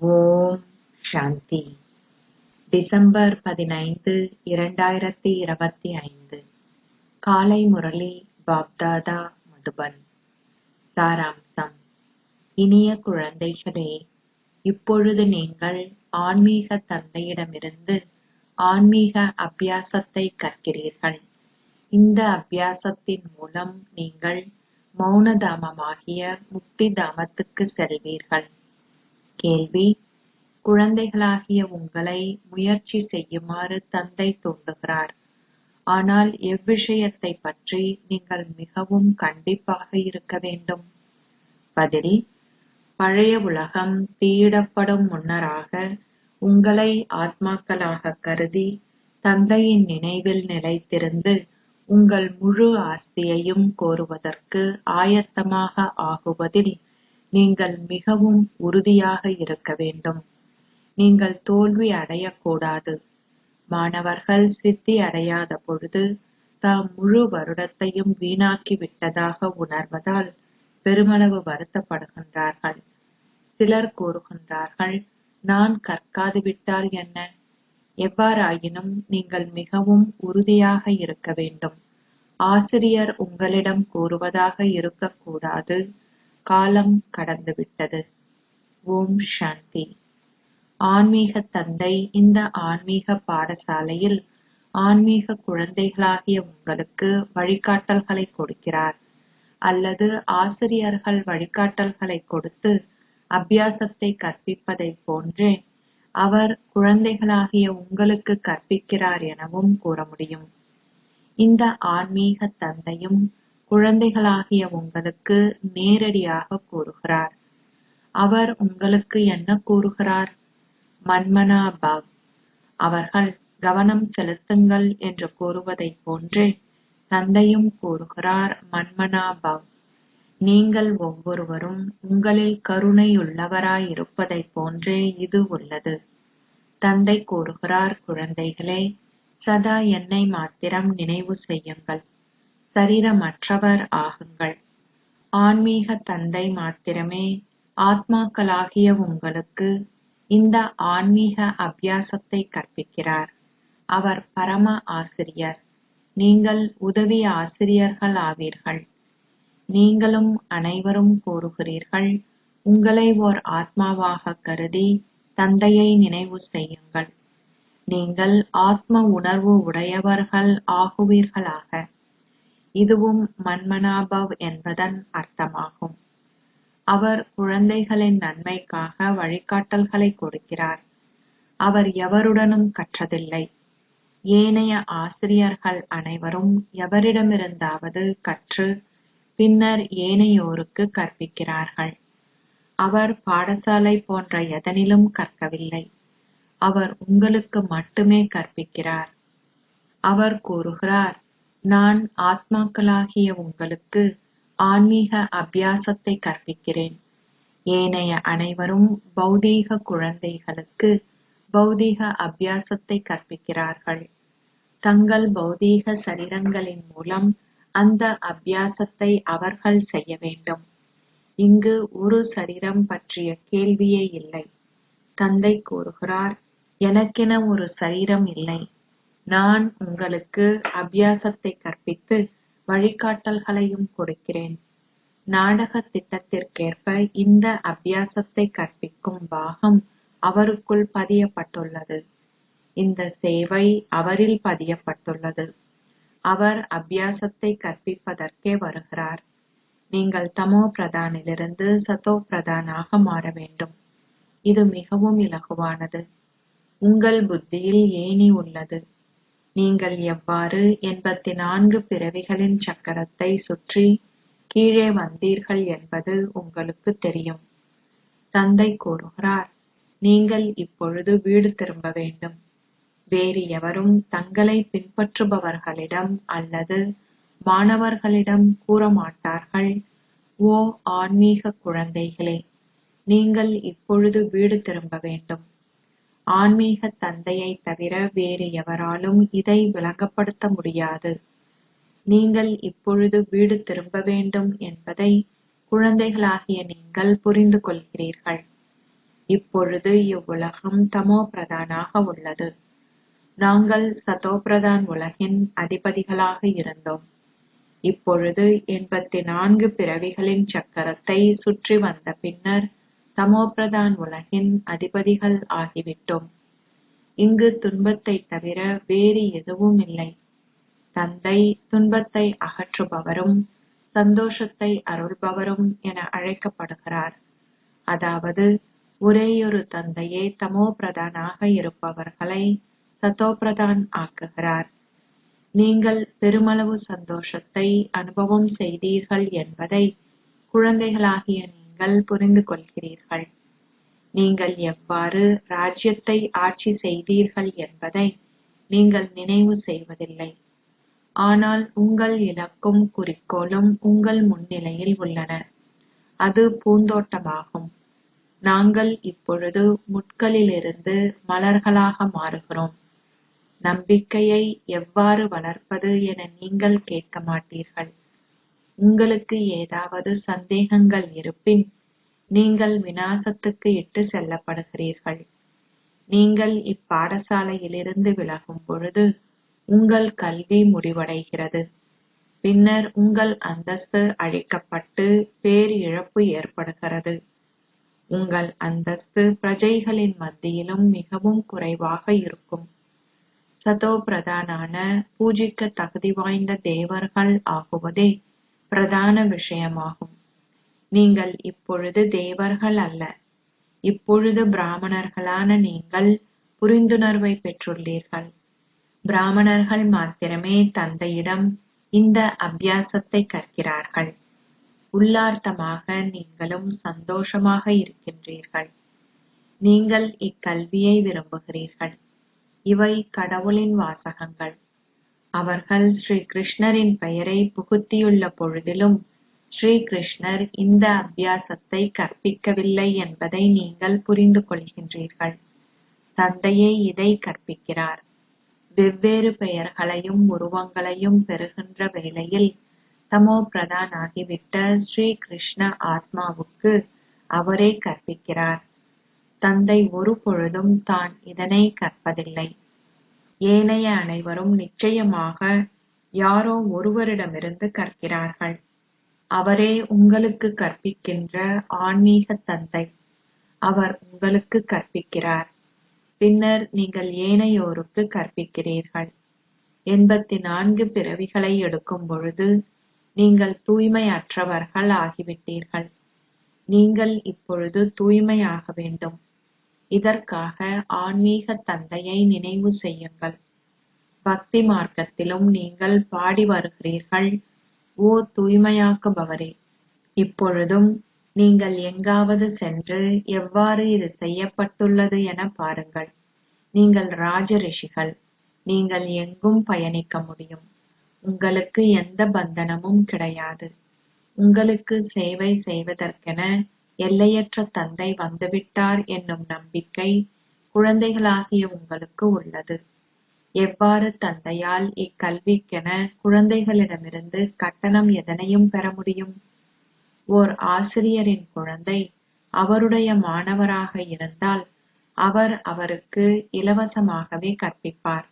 ஓம் சாந்தி. December 15, 2025. காலை முரளி பாப்தாதா மதுபன். சாராம்சம். இனிய குழந்தைகளே, இப்பொழுது நீங்கள் ஆன்மீக தந்தையிடமிருந்து ஆன்மீக அபியாசத்தை கற்கிறீர்கள். இந்த அபியாசத்தின் மூலம் நீங்கள் மௌன தாமமாகிய முக்தி தாமத்துக்கு செல்வீர்கள். கேள்வி: குழந்தைகளாகிய உங்களை முயற்சி செய்யுமாறு தந்தை தூண்டுகிறார். ஆனால் எவ்விஷயத்தை பற்றி நீங்கள் மிகவும் கண்டிப்பாக இருக்க வேண்டும்? பதில்: பழைய உலகம் தீயிடப்படும் முன்னராக உங்களை ஆத்மாக்களாக கருதி தந்தையின் நினைவில் நிலைத்திருந்து உங்கள் முழு ஆஸ்தியையும் கோருவதற்கு ஆயத்தமாக ஆகுவதில் நீங்கள் மிகவும் உறுதியாக இருக்க வேண்டும். நீங்கள் தோல்வி அடையக்கூடாது. மாணவர்கள் சித்தி அடையாத பொழுது தாம் முழு வருடத்தையும் வீணாக்கி விட்டதாக உணர்வதால் பெருமளவு வருத்தப்படுகின்றார்கள். சிலர் கூறுகின்றார்கள், நான் கற்காது விட்டால் என்ன? எவ்வாறாயினும் நீங்கள் மிகவும் உறுதியாக இருக்க வேண்டும். ஆசிரியர் உங்களிடம் கூறுவதாக இருக்கக்கூடாது, காலம் கடந்துவிட்டது. ஓம் சாந்தி. ஆன்மீக தந்தை இந்த ஆன்மீக பாடசாலையில் ஆன்மீக குழந்தைகளாகிய உங்களுக்கு வழிகாட்டல்களை கொடுக்கிறார். அல்லது ஆசிரியர்கள் வழிகாட்டல்களை கொடுத்து அபியாசத்தை கற்பிப்பதை போன்றே அவர் குழந்தைகளாகிய உங்களுக்கு கற்பிக்கிறார் எனவும் கூற முடியும். இந்த ஆன்மீக தந்தையும் குழந்தைகளாகிய உங்களுக்கு நேரடியாக கூறுகிறார். அவர் உங்களுக்கு என்ன கூறுகிறார்? மன்மனா பவ். அவர்கள் கவனம் செலுத்துங்கள் என்று கூறுவதை போன்றே தந்தையும் கூறுகிறார், மன்மனா பவ். நீங்கள் ஒவ்வொருவரும் உங்களில் கருணையுள்ளவராயிருப்பதை போன்றே இது உள்ளது. தந்தை கூறுகிறார், குழந்தைகளே, சதா என்னை மாத்திரம் நினைவு செய்யுங்கள், சரீரமற்றவர் ஆகுங்கள். ஆன்மீக தந்தை மாத்திரமே ஆத்மாக்களாகிய உங்களுக்கு இந்த ஆன்மீக அபியாசத்தை கற்பிக்கிறார். அவர் பரம ஆசிரியர். நீங்கள் உதவி ஆசிரியர்கள் ஆவீர்கள். நீங்களும் அனைவரும் கூறுகிறீர்கள், உங்களை ஓர் ஆத்மாவாக கருதி தந்தையை நினைவு செய்யுங்கள். நீங்கள் ஆத்ம உணர்வு உடையவர்கள் ஆகுவீர்களாக. இதுவும் மன்மனாபவ் என்பதன் அர்த்தமாகும். அவர் குழந்தைகளின் நன்மைக்காக வழிகாட்டல்களை கொடுக்கிறார். அவர் எவருடனும் கற்றதில்லை. ஏனைய ஆசிரியர்கள் அனைவரும் எவரிடமிருந்தாவது கற்று பின்னர் ஏனையோருக்கு கற்பிக்கிறார்கள். அவர் பாடசாலை போன்ற எதனிலும் கற்கவில்லை. அவர் உங்களுக்கு மட்டுமே கற்பிக்கிறார். அவர் கூறுகிறார், நான் ஆத்மாக்களாகிய உங்களுக்கு ஆன்மீக அபியாசத்தை கற்பிக்கிறேன். ஏனைய அனைவரும் பௌதீக குழந்தைகளுக்கு பௌதீக அபியாசத்தை கற்பிக்கிறார்கள். தங்கள் பௌதீக சரீரங்களின் மூலம் அந்த அபியாசத்தை அவர்கள் செய்ய வேண்டும். இங்கு ஒரு சரீரம் பற்றிய கேள்வியே இல்லை. தந்தை கூறுகிறார், எனக்கென ஒரு சரீரம் இல்லை. நான் உங்களுக்கு அபியாசத்தை கற்பித்து வழிகாட்டல்களையும் கொடுக்கிறேன். நாடக திட்டத்திற்கேற்ப இந்த அபியாசத்தை கற்பிக்கும் பாகம் அவருக்குள் பதியப்பட்டுள்ளது. இந்த சேவை அவரில் பதியப்பட்டுள்ளது. அவர் அபியாசத்தை கற்பிப்பதற்கே வருகிறார். நீங்கள் தமோ பிரதானிலிருந்து சதோ பிரதானாக மாற வேண்டும். இது மிகவும் இலகுவானது. உங்கள் புத்தியில் ஏணி உள்ளது. நீங்கள் எவ்வாறு 84 பிறவிகளின் சக்கரத்தை சுற்றி கீழே வந்தீர்கள் என்பது உங்களுக்கு தெரியும். தந்தை கூறுகிறார், நீங்கள் இப்பொழுது வீடு திரும்ப வேண்டும். வேறு எவரும் தங்களை பின்பற்றுபவர்களிடம் அல்லது மாணவர்களிடம் கூற மாட்டார்கள், ஓ ஆன்மீக குழந்தைகளே, நீங்கள் இப்பொழுது வீடு திரும்ப வேண்டும். ஆன்மீக தந்தையை தவிர வேறு எவராலும் இதை விளங்கப்படுத்த முடியாது. நீங்கள் இப்பொழுது வீடு திரும்ப வேண்டும் என்பதை குழந்தைகளாகிய நீங்கள் புரிந்து கொள்கிறீர்கள். இப்பொழுது இவ்வுலகம் தமோ பிரதானாக உள்ளது. நாங்கள் சதோபிரதான் உலகின் அதிபதிகளாக இருந்தோம். இப்பொழுது 84 பிறவிகளின் சக்கரத்தை சுற்றி வந்த பின்னர் தமோபிரதான் உலகின் அதிபதிகள் ஆகிவிட்டோம். இங்கு துன்பத்தை தவிர வேறு எதுவும் இல்லை. தந்தை துன்பத்தை அகற்றுபவரும் சந்தோஷத்தை அருள்பவரும் என அழைக்கப்படுகிறார். அதாவது ஒரேயொரு தந்தையே தமோ பிரதானாக இருப்பவர்களை சதோபிரதான் ஆக்குகிறார். நீங்கள் பெருமளவு சந்தோஷத்தை அனுபவம் செய்தீர்கள் என்பதை குழந்தைகளாகிய நீங்கள் புரிந்து கொள்கிறீர்கள். நீங்கள் எவ்வாறு ராஜ்யத்தை ஆட்சி செய்தீர்கள் என்பதை நீங்கள் நினைவு செய்வதில்லை. ஆனால் உங்கள் இலக்கும் குறிக்கோளும் உங்கள் முன்னிலையில் உள்ளன. அது பூந்தோட்டமாகும். நாங்கள் இப்பொழுது முட்களிலிருந்து மலர்களாக மாறுகிறோம். நம்பிக்கையை எவ்வாறு வளர்ப்பது என நீங்கள் கேட்க மாட்டீர்கள். உங்களுக்கு ஏதாவது சந்தேகங்கள் இருப்பின் நீங்கள் விநாசத்துக்கு இட்டு செல்லப்படுகிறீர்கள். நீங்கள் இப்பாடசாலையிலிருந்து விலகும் பொழுது உங்கள் கல்வி முடிவடைகிறது. பின்னர் உங்கள் அந்தஸ்து அழிக்கப்பட்டு பேரிழப்பு ஏற்படுகிறது. உங்கள் அந்தஸ்து பிரஜைகளின் மத்தியிலும் மிகவும் குறைவாக இருக்கும். சதோ பிரதானான பூஜிக்க தகுதி வாய்ந்த தேவர்கள் ஆகுவதே பிரதான விஷயமாகும். நீங்கள் இப்பொழுது தேவர்கள் அல்ல. இப்பொழுது பிராமணர்களான நீங்கள் புரிந்துணர்வை பெற்றுள்ளீர்கள். பிராமணர்கள் மாத்திரமே தந்தையிடம் இந்த அபியாசத்தை கற்கிறார்கள். உள்ளார்த்தமாக நீங்களும் சந்தோஷமாக இருக்கின்றீர்கள். நீங்கள் இக்கல்வியை விரும்புகிறீர்கள். இவை கடவுளின் வாசகங்கள். அவர்கள் ஸ்ரீ கிருஷ்ணரின் பெயரை புகுத்தியுள்ள பொழுதிலும் ஸ்ரீ கிருஷ்ணர் இந்த அபியாசத்தை கற்பிக்கவில்லை என்பதை நீங்கள் புரிந்து கொள்கின்றீர்கள். தந்தையே இதை கற்பிக்கிறார். வெவ்வேறு பெயர்களையும் உருவங்களையும் பெறுகின்ற வேளையில் தமோ பிரதான் ஆகிவிட்ட ஸ்ரீ கிருஷ்ண ஆத்மாவுக்கு அவரே கற்பிக்கிறார். தந்தை ஒரு பொழுதும் தான் இதனை கற்பதில்லை. ஏனைய அனைவரும் நிச்சயமாக யாரோ ஒருவரிடமிருந்து கற்கிறார்கள். அவரே உங்களுக்கு கற்பிக்கின்ற ஆன்மீக தந்தை. அவர் உங்களுக்கு கற்பிக்கிறார். பின்னர் நீங்கள் ஏனையோருக்கு கற்பிக்கிறீர்கள். 84 பிறவிகளை எடுக்கும் பொழுது நீங்கள் தூய்மையற்றவர்கள் ஆகிவிட்டீர்கள். நீங்கள் இப்பொழுது தூய்மையாக வேண்டும். இதற்காக ஆன்மீக தந்தையை நினைவு செய்யுங்கள். பக்தி மார்க்கத்திலும் நீங்கள் பாடி வருகிறீர்கள், ஓ தூய்மையாக்குபவரே. இப்பொழுதும் நீங்கள் எங்காவது சென்று எவ்வாறு இது செய்யப்பட்டுள்ளது என பாருங்கள். நீங்கள் ராஜ ரிஷிகள். நீங்கள் எங்கும் பயணிக்க முடியும். உங்களுக்கு எந்த பந்தனமும் கிடையாது. உங்களுக்கு சேவை செய்வதற்கென எல்லையற்ற தந்தை வந்துவிட்டார் என்னும் நம்பிக்கை குழந்தைகளாகிய உங்களுக்கு உள்ளது. எவ்வாறு தந்தையால் இக்கல்விக்கென குழந்தைகளிடமிருந்து கட்டணம் எதனையும் பெற முடியும்? ஓர் ஆசிரியரின் குழந்தை அவருடைய மாணவராக இருந்தால் அவர் அவருக்கு இலவசமாகவே கற்பிப்பார்.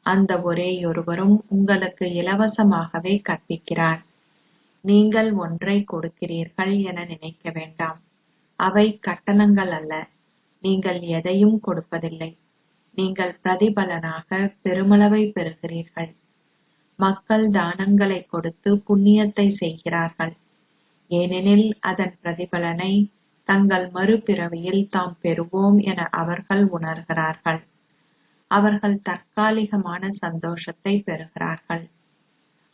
அந்த ஒரேயொருவரும் உங்களுக்கு இலவசமாகவே கற்பிக்கிறார். நீங்கள் ஒன்றை கொடுக்கிறீர்கள் என நினைக்க வேண்டாம். அவை கட்டணங்கள் அல்ல. நீங்கள் எதையும் கொடுப்பதில்லை. நீங்கள் பிரதிபலனாக பெருமளவை பெறுகிறீர்கள். மக்கள் தானங்களை கொடுத்து புண்ணியத்தை செய்கிறார்கள். ஏனெனில் அதன் பிரதிபலனை தங்கள் மறுபிறவியில் தாம் பெறுவோம் என அவர்கள் உணர்கிறார்கள். அவர்கள் தற்காலிகமான சந்தோஷத்தை பெறுகிறார்கள்.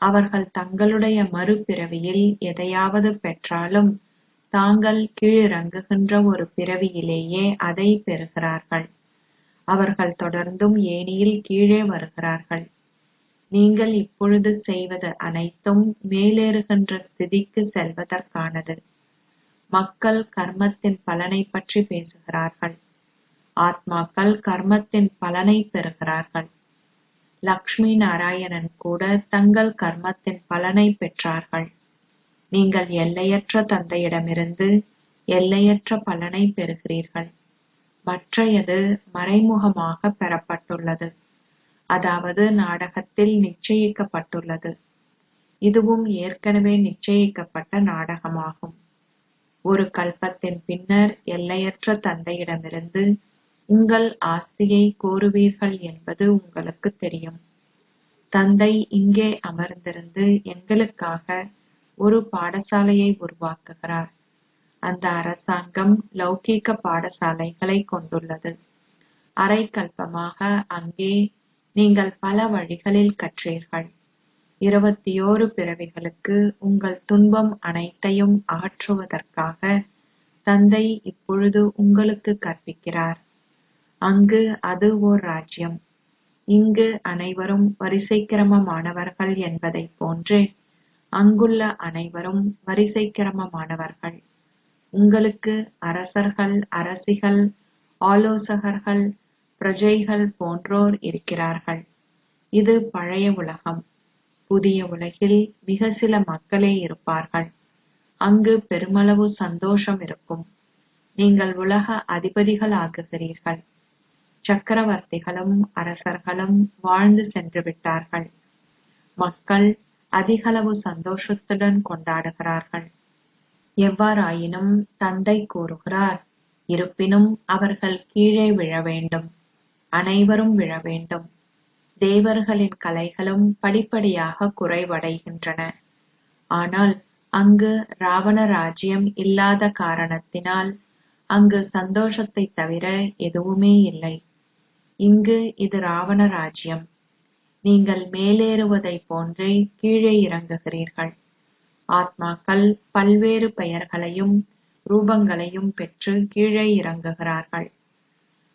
அவர்கள் தங்களுடைய மறுபிறவியில் எதையாவது பெற்றாலும் தாங்கள் கீழிறங்குகின்ற ஒரு பிறவியிலேயே அதை பெறுகிறார்கள். அவர்கள் தொடர்ந்தும் ஏணியில் கீழே வருகிறார்கள். நீங்கள் இப்பொழுது செய்வது அனைத்தும் மேலேறுகின்ற ஸ்திதிக்கு செல்வதற்கானது. மக்கள் கர்மத்தின் பலனை பற்றி பேசுகிறார்கள். ஆத்மாக்கள் கர்மத்தின் பலனை பெறுகிறார்கள். லக்ஷ்மி நாராயணன் கூட தங்கள் கர்மத்தின் பலனை பெற்றார்கள். நீங்கள் எல்லையற்ற தந்தையிடமிருந்து எல்லையற்ற பலனை பெறுகிறீர்கள். மற்றையது மறைமுகமாக பெறப்பட்டுள்ளது, அதாவது நாடகத்தில் நிச்சயிக்கப்பட்டுள்ளது. இதுவும் ஏற்கனவே நிச்சயிக்கப்பட்ட நாடகமாகும். ஒரு கல்பத்தின் பின்னர் எல்லையற்ற தந்தையிடமிருந்து உங்கள் ஆஸ்தியை கோருவீர்கள் என்பது உங்களுக்கு தெரியும். தந்தை இங்கே அமர்ந்திருந்து எங்களுக்காக ஒரு பாடசாலையை உருவாக்குகிறார். அந்த அரசாங்கம் லௌகீக பாடசாலைகளை கொண்டுள்ளது. அரை கல்பமாக அங்கே நீங்கள் பல வழிகளில் கற்றீர்கள். 21 பிறவிகளுக்கு உங்கள் துன்பம் அனைத்தையும் அகற்றுவதற்காக தந்தை இப்பொழுது உங்களுக்கு கற்பிக்கிறார். அங்கு அது ஓர் ராஜ்யம். இங்கு அனைவரும் வரிசைக்கிரமமானவர்கள் என்பதைப் போன்றே அங்குள்ள அனைவரும் வரிசைக்கிரமமானவர்கள். உங்களுக்கு அரசர்கள், அரசிகள், ஆலோசகர்கள், பிரஜைகள் போன்றோர் இருக்கிறார்கள். இது பழைய உலகம். புதிய உலகில் மிக சில மக்களே இருப்பார்கள். அங்கு பெருமளவு சந்தோஷம் இருக்கும். நீங்கள் உலக அதிபதிகள் ஆகுகிறீர்கள். சக்கரவர்த்திகளும் அரசர்களும் வாழ்ந்து சென்று விட்டார்கள். மக்கள் அதிகளவு சந்தோஷத்துடன் கொண்டாடுகிறார்கள். எவ்வாறாயினும் தந்தை கூறுகிறார், இருப்பினும் அவர்கள் கீழே விழ வேண்டும், அனைவரும் விழ வேண்டும். தேவர்களின் கலைகளும் படிப்படியாக குறைவடைகின்றன. ஆனால் அங்கு ராவண ராஜ்யம் இல்லாத காரணத்தினால் அங்கு சந்தோஷத்தை தவிர எதுவுமே இல்லை. இங்கு இது ராவண ராஜ்யம். நீங்கள் மேலேறுவதை போன்றே கீழே இறங்குகிறீர்கள். ஆத்மாக்கள் பல்வேறு பெயர்களையும் ரூபங்களையும் பெற்று கீழே இறங்குகிறார்கள்.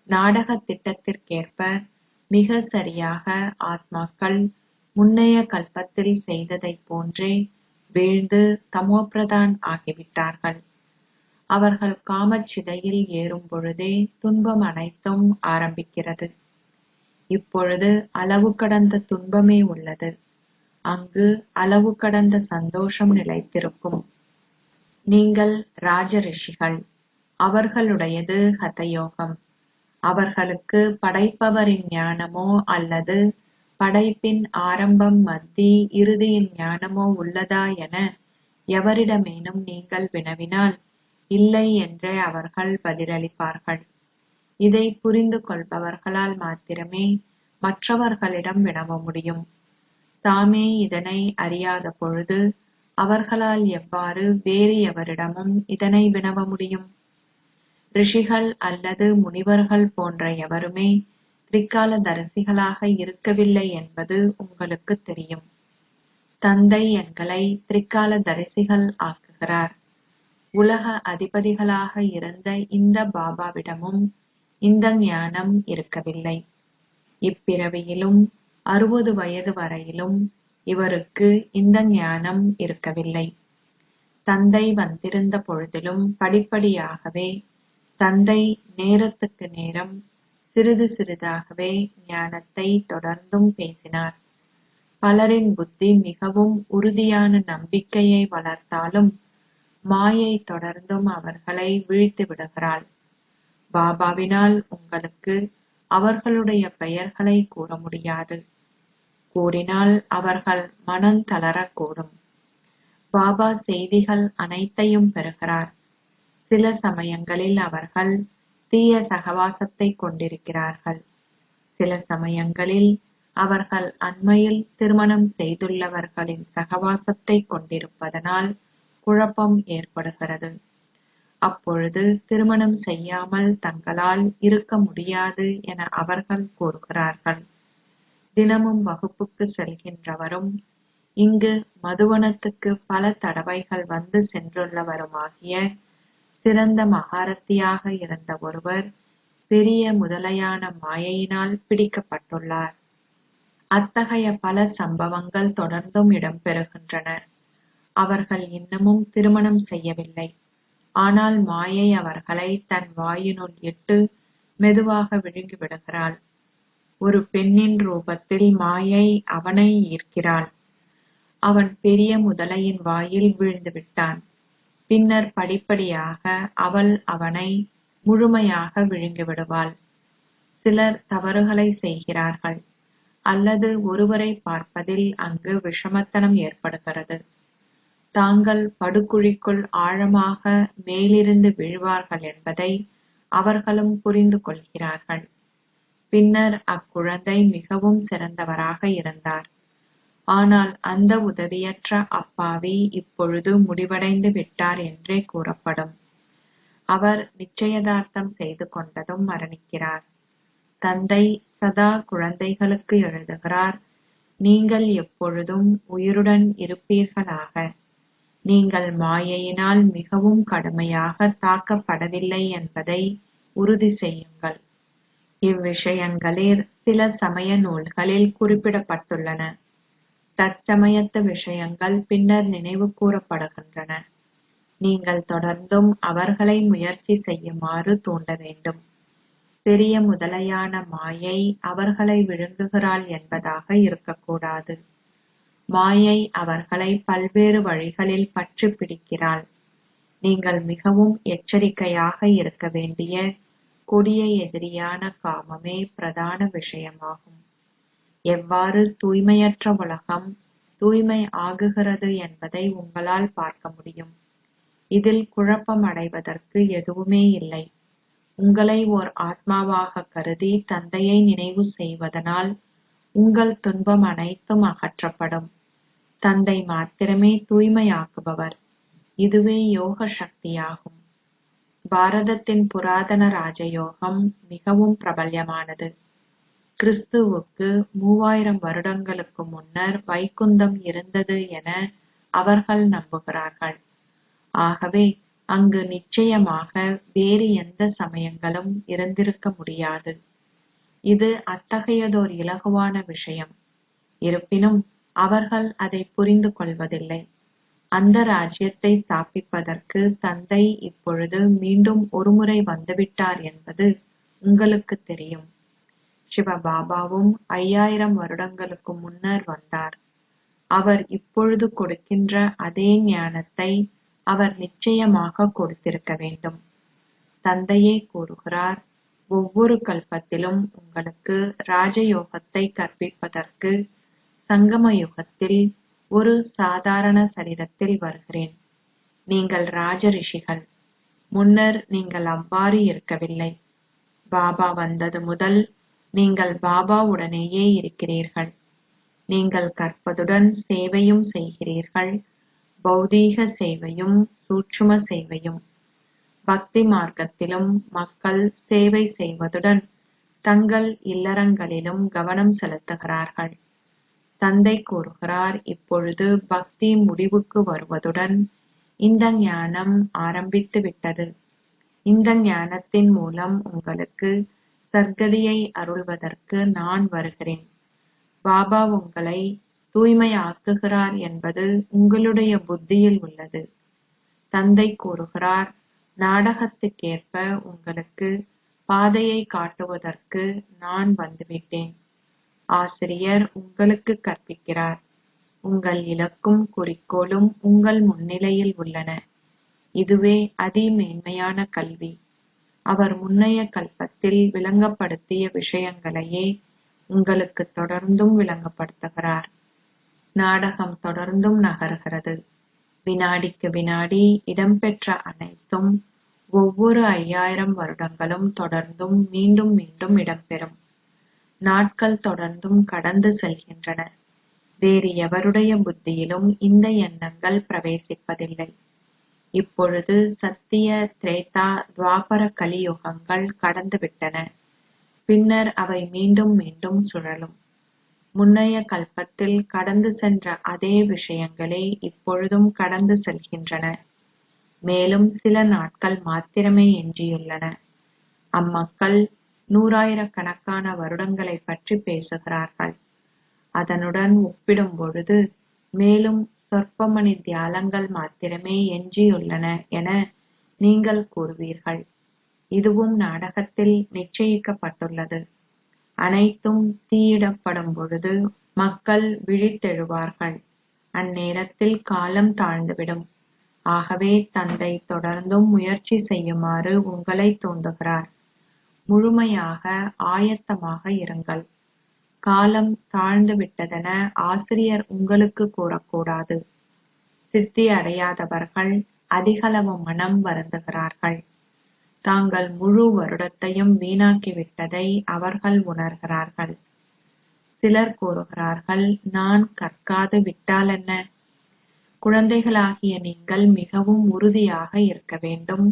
நாடக திட்டத்திற்கேற்ப மிக சரியாக ஆத்மாக்கள் முன்னைய கல்பத்தில் செய்ததைப் போன்றே வீழ்ந்து தமோபிரதான் ஆகிவிட்டார்கள். அவர்கள் காமச்சிதையில் ஏறும் பொழுதே துன்பம் அனைத்தும் ஆரம்பிக்கிறது. இப்பொழுது அளவு கடந்த துன்பமே உள்ளது. அங்கு அளவு கடந்த சந்தோஷம் நிலைத்திருக்கும். நீங்கள் ராஜ ரிஷிகள். அவர்களுடையது ஹதயோகம். அவர்களுக்கு படைப்பவரின் ஞானமோ அல்லது படைப்பின் ஆரம்பம், மத்தி, இறுதியின் ஞானமோ உள்ளதா என எவரிடமேனும் நீங்கள் வினவினால் இல்லை என்றே அவர்கள் பதிலளிப்பார்கள். இதை புரிந்து கொள்பவர்களால் மாத்திரமே மற்றவர்களிடம் வினவ முடியும். தாமே இதனை அறியாத பொழுது அவர்களால் எவ்வாறு வேறு எவரிடமும் இதனை வினவ முடியும்? ரிஷிகள் அல்லது முனிவர்கள் போன்ற எவருமே திரிகால தரிசிகளாக இருக்கவில்லை என்பது உங்களுக்கு தெரியும். தந்தை எங்களை திரிகால தரிசிகள் ஆக்குகிறார். உலக அதிபதிகளாக இருந்த இந்த பாபாவிடமும் இந்த ஞானம் இருக்கவில்லை. இப்பிறவியிலும் 60 வயது வரையிலும் இவருக்கு இந்த ஞானம் இருக்கவில்லை. தந்தை வந்திருந்த பொழுதிலும் படிப்படியாகவே தந்தை நேரத்துக்கு நேரம் சிறிது சிறிதாகவே ஞானத்தை தொடர்ந்தும் பேசினார். பலரின் புத்தி மிகவும் உறுதியான நம்பிக்கையை வளர்த்தாலும் மாயை தொடர்ந்தும் அவர்களை வீழ்த்தி விடுகிறாள். பாபாவினால் உங்களுக்கு அவர்களுடைய பெயர்களை கூற முடியாது. கூறினால் அவர்கள் மனம் தளரக்கூடும். பாபா செய்திகள் அனைத்தையும் பெறுகிறார். சில சமயங்களில் அவர்கள் தீய சகவாசத்தை கொண்டிருக்கிறார்கள். சில சமயங்களில் அவர்கள் அண்மையில் திருமணம் செய்துள்ளவர்களின் சகவாசத்தை கொண்டிருப்பதனால் குழப்பம் ஏற்படுகிறது. அப்பொழுது திருமணம் செய்யாமல் தங்களால் இருக்க முடியாது என அவர்கள் கூறுகிறார்கள். தினமும் வகுப்புக்கு செல்கின்றவரும் இங்கு மதுவனத்துக்கு பல தடவைகள் வந்து சென்றுள்ளவருமாகிய சிறந்த மகாரத்தியாக இருந்த ஒருவர் பெரிய முதலையான மாயையினால் பிடிக்கப்பட்டுள்ளார். அத்தகைய பல சம்பவங்கள் தொடர்ந்தும் இடம்பெறுகின்றன. அவர்கள் இன்னமும் திருமணம் செய்யவில்லை. ஆனால் மாயை அவர்களை தன் வாயினுள் இட்டு மெதுவாக விழுங்கிவிடுகிறாள். ஒரு பெண்ணின் ரூபத்தில் மாயை அவனை ஈர்க்கிறாள். அவன் பெரிய முதலையின் வாயில் வீழ்ந்து விட்டான். பின்னர் படிப்படியாக அவள் அவனை முழுமையாக விழுங்கிவிடுவாள். சிலர் தவறுகளை செய்கிறார்கள் அல்லது ஒருவரை பார்ப்பதில் அங்கு விஷமத்தனம் ஏற்படுகிறது. தாங்கள் படுகுழிக்குள் ஆழமாக மேலிருந்து விழுவார்கள் என்பதை அவர்களும் புரிந்து கொள்கிறார்கள். பின்னர் அக்குழந்தை மிகவும் சிறந்தவராக இருந்தார். ஆனால் அந்த உதவியற்ற அப்பாவி இப்பொழுது முடிவடைந்து விட்டார் என்றே கூறப்படும். அவர் நிச்சயதார்த்தம் செய்து கொண்டதும் மரணிக்கிறார். தந்தை சதா குழந்தைகளுக்கு எழுதுகிறார், நீங்கள் எப்பொழுதும் உயிருடன் இருப்பீர்களாக. நீங்கள் மாயையினால் மிகவும் கடுமையாக தாக்கப்படவில்லை என்பதை உறுதி செய்யுங்கள். இவ்விஷயங்களில் சில சமய நூல்களில் குறிப்பிடப்பட்டுள்ளன. தற்சமயத்து விஷயங்கள் பின்னர் நினைவு கூறப்படுகின்றன. நீங்கள் தொடர்ந்தும் அவர்களை முயற்சி செய்யுமாறு தூண்ட வேண்டும். பெரிய முதலையான மாயை அவர்களை விழுங்குகிறாள் என்பதாக இருக்கக்கூடாது. மாயை அவர்களை பல்வேறு வழிகளில் பற்றி பிடிக்கிறாள். நீங்கள் மிகவும் எச்சரிக்கையாக இருக்க வேண்டிய கொடிய எதிரியான காமமே பிரதான விஷயமாகும். எவ்வாறு தூய்மையற்ற உலகம் தூய்மை ஆகுகிறது என்பதை உங்களால் பார்க்க முடியும். இதில் குழப்பம் அடைவதற்கு எதுவுமே இல்லை. உங்களை ஓர் ஆத்மாவாக கருதி தந்தையை நினைவு செய்வதனால் உங்கள் துன்பம் அனைத்தும் அகற்றப்படும். தந்தை மாத்திரமே தூய்மையாக்குபவர். இதுவே யோக சக்தியாகும். பாரதத்தின் புராதன ராஜயோகம் மிகவும் பிரபல்யமானது. கிறிஸ்துவுக்கு 3000 வருடங்களுக்கு முன்னர் வைகுந்தம் இருந்தது என அவர்கள் நம்புகிறார்கள். ஆகவே அங்கு நிச்சயமாக வேறு எந்த சமயங்களும் இருந்திருக்க முடியாது. இது அத்தகையதோர் இலகுவான விஷயம். இருப்பினும் அவர்கள் அதை புரிந்து கொள்வதில்லை. அந்த ராஜ்யத்தை ஸ்தாபிப்பதற்கு தந்தை இப்பொழுது மீண்டும் ஒருமுறை வந்துவிட்டார் என்பது உங்களுக்கு தெரியும். சிவபாபாவும் 5000 வருடங்களுக்கு முன்னர் வந்தார். அவர் இப்பொழுது கொடுக்கின்ற அதே ஞானத்தை அவர் நிச்சயமாக கொடுத்திருக்க வேண்டும். தந்தையே கூறுகிறார், ஒவ்வொரு கல்பத்திலும் உங்களுக்கு ராஜயோகத்தை கற்பிப்பதற்கு சங்கம யுகத்தில் ஒரு சாதாரண சரீரத்தில் வருகிறேன். நீங்கள் ராஜ ரிஷிகள். முன்னர் நீங்கள் அவ்வாறு இருக்கவில்லை. பாபா வந்தது முதல் நீங்கள் பாபாவுடனேயே இருக்கிறீர்கள். நீங்கள் கற்பதுடன் சேவையும் செய்கிறீர்கள். பௌதீக சேவையும் சூட்சும சேவையும். பக்தி மார்க்கத்திலும் மக்கள் சேவை செய்வதுடன் தங்கள் இல்லறங்களிலும் கவனம் செலுத்துகிறார்கள். தந்தை கூறுகிறார், இப்பொழுது பக்தி முடிவுக்கு வருவதுடன் இந்த ஞானம் ஆரம்பித்து விட்டது. இந்த ஞானத்தின் மூலம் உங்களுக்கு சர்க்கதியை அருள்வதற்கு நான் வருகிறேன். பாபா உங்களை தூய்மையாக்குகிறார் என்பது உங்களுடைய புத்தியில் உள்ளது. தந்தை கூறுகிறார், நாடகத்துக்கேற்ப உங்களுக்கு பாதையை காட்டுவதற்கு நான் வந்துவிட்டேன். ஆசிரியர் உங்களுக்கு கற்பிக்கிறார். உங்கள் இலக்கும் குறிக்கோளும் உங்கள் முன்னிலையில் உள்ளன. இதுவே அதிமேன்மையான கல்வி. அவர் முன்னைய கல்பத்தில் விளங்கப்படுத்திய விஷயங்களையே உங்களுக்கு தொடர்ந்தும் விளங்கப்படுத்துகிறார். நாடகம் தொடர்ந்தும் நகர்கிறது. வினாடிக்கு வினாடி இடம்பெற்ற அனைத்தும் ஒவ்வொரு 5000 வருடங்களும் தொடர்ந்தும் மீண்டும் மீண்டும் இடம்பெறும். நாட்கள் தொடர்ந்தும் கடந்து செல்கின்றன. வேறு எவருடைய புத்தியிலும் இந்த எண்ணங்கள் பிரவேசிப்பதில்லை. இப்பொழுது சத்திய, திரேதா, துவாபர கலியுகங்கள் கடந்துவிட்டன. பின்னர் அவை மீண்டும் மீண்டும் சுழலும். முன்னைய கல்பத்தில் கடந்து சென்ற அதே விஷயங்களே இப்பொழுதும் கடந்து செல்கின்றன. மேலும் சில நாட்கள் மாத்திரமே எஞ்சியுள்ளன. அம்மக்கள் 100,000கணக்கான வருடங்களை பற்றி பேசுகிறார்கள். அதனுடன் ஒப்பிடும் பொழுது மேலும் சொற்பமணி தியாலங்கள் மாத்திரமே எஞ்சியுள்ளன என நீங்கள் கூறுவீர்கள். இதுவும் நாடகத்தில் நிச்சயிக்கப்பட்டுள்ளது. அனைத்தும் தீயிடப்படும் பொழுது மக்கள் விழித்தெழுவார்கள். அந்நேரத்தில் காலம் தாழ்ந்துவிடும். ஆகவே தந்தை தொடர்ந்தும் முயற்சி செய்யுமாறு உங்களை தூண்டுகிறார். முழுமையாக ஆயத்தமாக இருங்கள். காலம் தாழ்ந்து விட்டதென ஆசிரியர் உங்களுக்கு கூறக்கூடாது. சித்தி அடையாதவர்கள் அதிகளவு மனம் வருந்துகிறார்கள். தாங்கள் முழு வருடத்தையும் வீணாக்கிவிட்டதை அவர்கள் உணர்கிறார்கள். சிலர் கூறுகிறார்கள், நான் கற்காது விட்டால் என்ன? குழந்தைகளாகிய நீங்கள் மிகவும் உறுதியாக இருக்க வேண்டும்.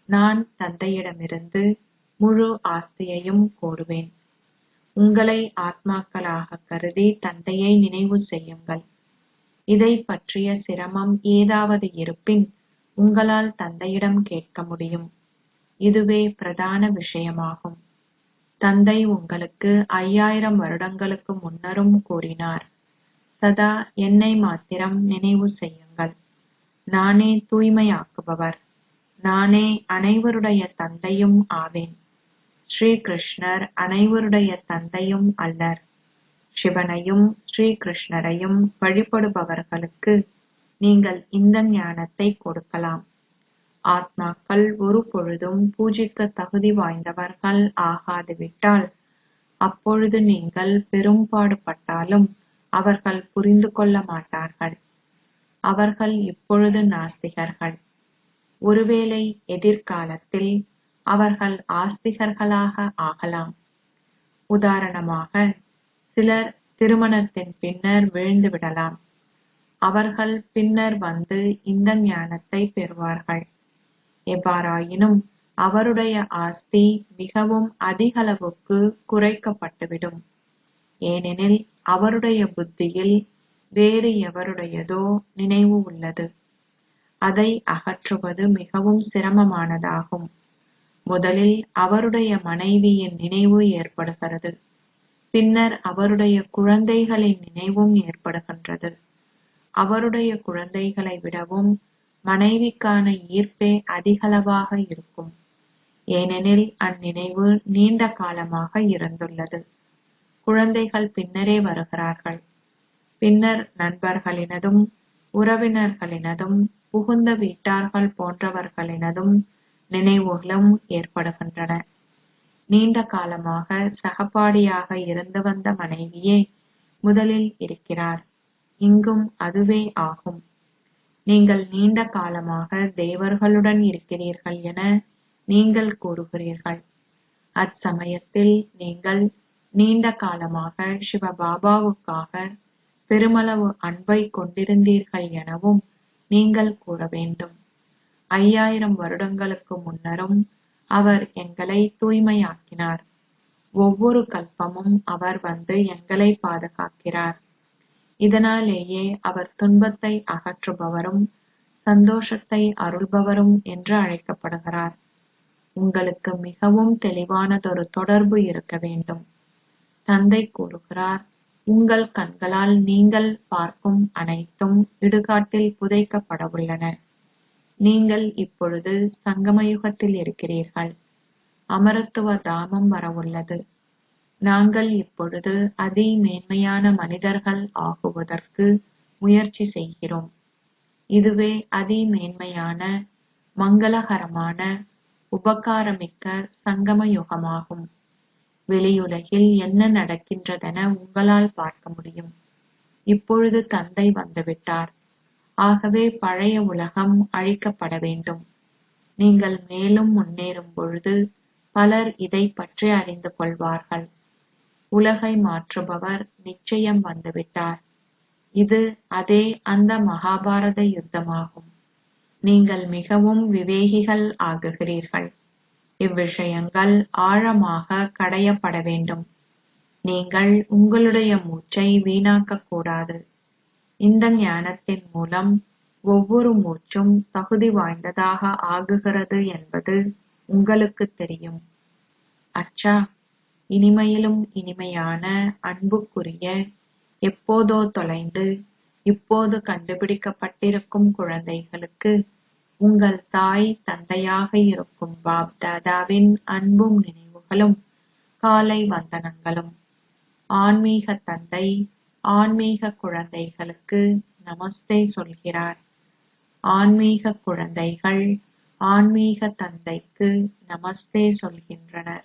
நான் தந்தையிடமிருந்து முழு ஆஸ்தியையும் கோருவேன். உங்களை ஆத்மாக்களாக கருதி தந்தையை நினைவு செய்யுங்கள். இதை பற்றிய சிரமம் ஏதாவது இருப்பின் உங்களால் தந்தையிடம் கேட்க முடியும். இதுவே பிரதான விஷயமாகும். தந்தை உங்களுக்கு 5000 வருடங்களுக்கு முன்னரும் கூறினார், சதா என்னை மாத்திரம் நினைவு செய்யுங்கள். நானே தூய்மையாக்குபவர். நானே அனைவருடைய தந்தையும் ஆவேன். ஸ்ரீ கிருஷ்ணர் அனைவருடைய தந்தையும் அல்லர். சிவனையும் ஸ்ரீ கிருஷ்ணரையும் வழிபடுபவர்களுக்கு நீங்கள் இந்த ஞானத்தை கொடுக்கலாம். ஆத்மாக்கள் ஒரு பொழுதும் பூஜிக்க தகுதி வாய்ந்தவர்கள் ஆகாது விட்டால் அப்பொழுது நீங்கள் பெரும்பாடுபட்டாலும் அவர்கள் புரிந்து கொள்ள மாட்டார்கள். அவர்கள் இப்பொழுது நாஸ்திகர்கள். ஒருவேளை எதிர்காலத்தில் அவர்கள் ஆஸ்திகர்களாக ஆகலாம். உதாரணமாக, சிலர் திருமணத்தின் பின்னர் விழுந்து விடலாம். அவர்கள் பின்னர் வந்து இந்த ஞானத்தை பெறுவார்கள். எவ்வாறாயினும் அவருடைய ஆஸ்தி மிகவும் அதிகளவுக்கு குறைக்கப்பட்டுவிடும். ஏனெனில் அவருடைய புத்தியில் வேறு எவருடையதோ நினைவு உள்ளது. அதை அகற்றுவது மிகவும் சிரமமானதாகும். முதலில் அவருடைய மனைவியின் நினைவு ஏற்படுகிறது. பின்னர் அவருடைய குழந்தைகளின் நினைவும் ஏற்படுகின்றது. அவருடைய குழந்தைகளை விடவும் மனைவிக்கான ஈர்ப்பே அதிகளவாக இருக்கும். ஏனெனில் அந்நினைவு நீண்ட காலமாக இருந்துள்ளது. குழந்தைகள் பின்னரே வருகிறார்கள். பின்னர் நண்பர்களினதும் உறவினர்களினதும் புகுந்த வீட்டார்கள் போன்றவர்களினதும் நினைவுகளும் ஏற்படுகின்றன. நீண்ட காலமாக சகபாடியாக இருந்து வந்த மனைவியே முதலில் இருக்கிறார். இங்கும் அதுவே ஆகும். நீங்கள் நீண்ட காலமாக தேவர்களுடன் இருக்கிறீர்கள் என நீங்கள் கூறுகிறீர்கள். அச்சமயத்தில் நீங்கள் நீண்ட காலமாக சிவபாபாவுக்காக பெருமளவு அன்பை கொண்டிருந்தீர்கள் எனவும் நீங்கள் கூற வேண்டும். 5000 வருடங்களுக்கு முன்னரும் அவர் எங்களை தூய்மையாக்கினார். ஒவ்வொரு கல்பமும் அவர் வந்து எங்களை பாதுகாக்கிறார். இதனாலேயே அவர் துன்பத்தை அகற்றுபவரும் சந்தோஷத்தை அருள்பவரும் என்று அழைக்கப்படுகிறார். உங்களுக்கு மிகவும் தெளிவானதொரு தொடர்பு இருக்க வேண்டும். தந்தை கூறுகிறார், உங்கள் கண்களால் நீங்கள் பார்க்கும் அனைத்தும் இடுகாட்டில் புதைக்கப்படவுள்ளன. நீங்கள் இப்பொழுது சங்கமயுகத்தில் இருக்கிறீர்கள். அமரத்துவ தாமம் வரவுள்ளது. நாங்கள் இப்பொழுது அதி மேன்மையான மனிதர்கள் ஆகுவதற்கு முயற்சி செய்கிறோம். இதுவே அதி மேன்மையான மங்களகரமான உபகாரமிக்க சங்கம யுகமாகும். வெளியுலகில் என்ன நடக்கின்றதென உங்களால் பார்க்க முடியும். இப்பொழுது தந்தை வந்துவிட்டார். ஆகவே பழைய உலகம் அழிக்கப்பட வேண்டும். நீங்கள் மேலும் முன்னேறும் பொழுது பலர் இதை பற்றி அறிந்து கொள்வார்கள். உலகை மாற்றுபவர் நிச்சயம் வந்துவிட்டார். இது அதே அந்த மகாபாரத யுத்தமாகும். நீங்கள் மிகவும் விவேகிகள் ஆகுகிறீர்கள். இவ்விஷயங்கள் ஆழமாக கடையப்பட வேண்டும். நீங்கள் உங்களுடைய மூச்சை வீணாக்க கூடாது. இந்த ஞானத்தின் மூலம் ஒவ்வொரு மூச்சும் தகுதி வாய்ந்ததாக ஆகுகிறது என்பது உங்களுக்கு தெரியும். அச்சா, இனிமையிலும் இனிமையான அன்புக்குரிய, எப்போதோ தொலைந்து இப்போது கண்டுபிடிக்கப்பட்டிருக்கும் குழந்தைகளுக்கு உங்கள் தாய் தந்தையாக இருக்கும் பாப் தாதாவின் அன்பும் நினைவுகளும் காலை வந்தனங்களும். ஆன்மீக தந்தை ஆன்மீக குழந்தைகளுக்கு நமஸ்தே சொல்கிறார். ஆன்மீக குழந்தைகள் ஆன்மீக தந்தைக்கு நமஸ்தே சொல்கின்றனர்.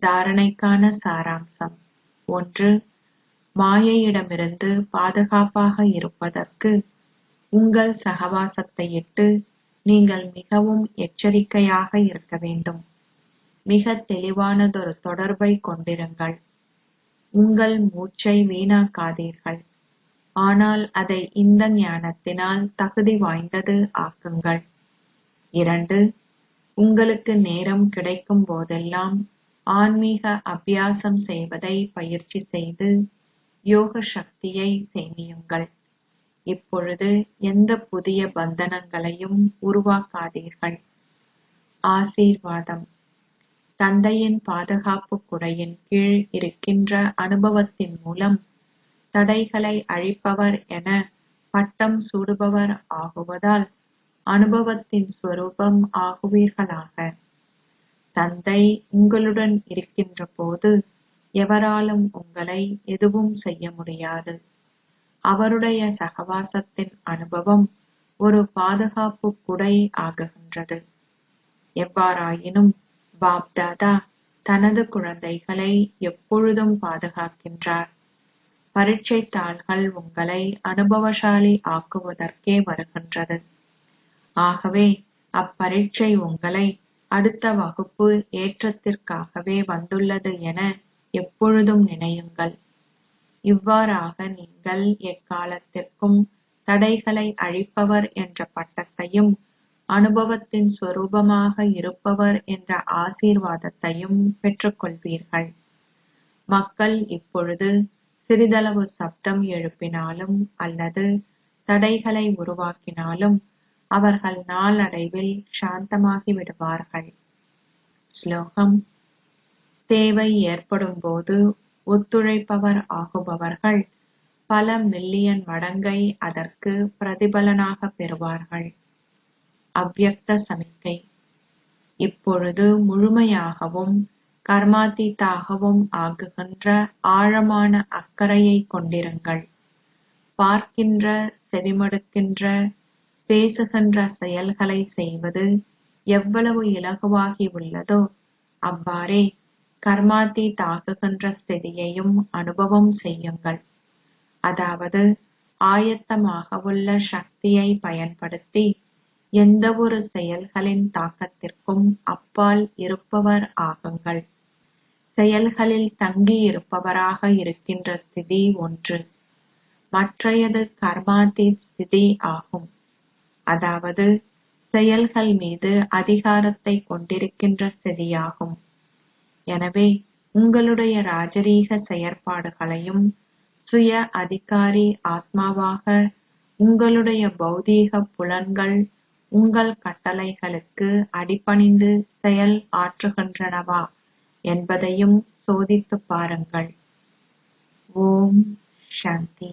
தாரணைக்கான சாராம்சம். 1. மாயையிடமிருந்து பாதுகாப்பாக இருப்பதற்கு உங்கள் சகவாசத்தையிட்டு நீங்கள் மிகவும் எச்சரிக்கையாக இருக்க வேண்டும். மிக தெளிவானதொரு தொடர்பை கொண்டிருங்கள். உங்கள் மூச்சை வீணாக்காதீர்கள். ஆனால் அதை இந்த ஞானத்தினால் தகுதி வாய்ந்தது ஆக்குங்கள். 2. உங்களுக்கு நேரம் கிடைக்கும் போதெல்லாம் ஆன்மீக அபியாசம் செய்வதை பயிற்சி செய்து யோக சக்தியை சேமியுங்கள். இப்பொழுது எந்த புதிய பந்தனங்களையும் உருவாக்காதீர்கள். ஆசீர்வாதம். தந்தையின் பாதுகாப்பு குடையின் கீழ் இருக்கின்ற அனுபவத்தின் மூலம் தடைகளை அழிப்பவர் என பட்டம் சூடுபவர் ஆகுவதால் அனுபவத்தின் ஸ்வரூபம் ஆகுவீர்களாக. தந்தை உங்களுடன் இருக்கின்ற போது எவராலும் உங்களை எதுவும் செய்ய முடியாது. அவருடைய சகவாசத்தின் அனுபவம் ஒரு பாதுகாப்பு குடை ஆகுகின்றது. எவ்வாறாயினும் பாப்தாதா தனது குழந்தைகளை எப்பொழுதும் பாதுகாக்கின்றார். பரீட்சை தாள்கள் உங்களை அனுபவசாலி ஆக்குவதற்கே வருகின்றது. ஆகவே அப்பரீட்சை உங்களை அடுத்த வகுப்பு ஏற்றத்திற்காகவே வந்துள்ளது என எப்பொழுதும் நினையுங்கள். இவ்வாறாக நீங்கள் எக்காலத்திற்கும் தடைகளை அழிப்பவர் என்ற பட்டத்தையும் அனுபவத்தின் ஸ்வரூபமாக இருப்பவர் என்ற ஆசீர்வாதத்தையும் பெற்றுக்கொள்வீர்கள். மக்கள் இப்பொழுது சிறிதளவு சப்தம் எழுப்பினாலும் அல்லது தடைகளை உருவாக்கினாலும் அவர்கள் நாளடைவில் சாந்தமாகி விடுவார்கள். ஸ்லோகம். தேவை ஏற்படும் போது ஒத்துழைப்பவர் ஆகுபவர்கள் பல மில்லியன் மடங்கை அதற்கு பிரதிபலனாக பெறுவார்கள். அவ்யக்த சமிக்கை. இப்பொழுது முழுமையாகவும் கர்மாதீதாகவும் ஆகுகின்ற ஆழமான அக்கறையை கொண்டிருங்கள். பார்க்கின்ற, செவிமடுக்கின்ற, பேசுகின்ற செயல்களை செய்வது எவ்வளவு இலகுவாகி உள்ளதோ அவ்வாறே கர்மாதீதாகுகின்ற ஸ்திதியையும் அனுபவம் செய்யுங்கள். அதாவது ஆயத்தமாக உள்ள சக்தியை பயன்படுத்தி எந்த ஒரு செயல்களின் தாக்கத்திற்கும் அப்பால் இருப்பவர் ஆகுங்கள். செயல்களில் தங்கி இருப்பவராக இருக்கின்ற ஸ்திதி ஒன்று. மற்றையது கர்மாதீத் ஸ்திதி ஆகும். அதாவது செயல்கள் மீது அதிகாரத்தை கொண்டிருக்கின்ற ஸ்திதியாகும். எனவே உங்களுடைய ராஜரீக செயற்பாடுகளையும் சுய அதிகாரி ஆத்மாவாக உங்களுடைய பௌதீக புலன்கள் உங்கள் கட்டளைகளுக்கு அடிபணிந்து செயல் ஆற்றுகின்றனவா என்பதையும் சோதித்துப் பாருங்கள். ஓம் சாந்தி.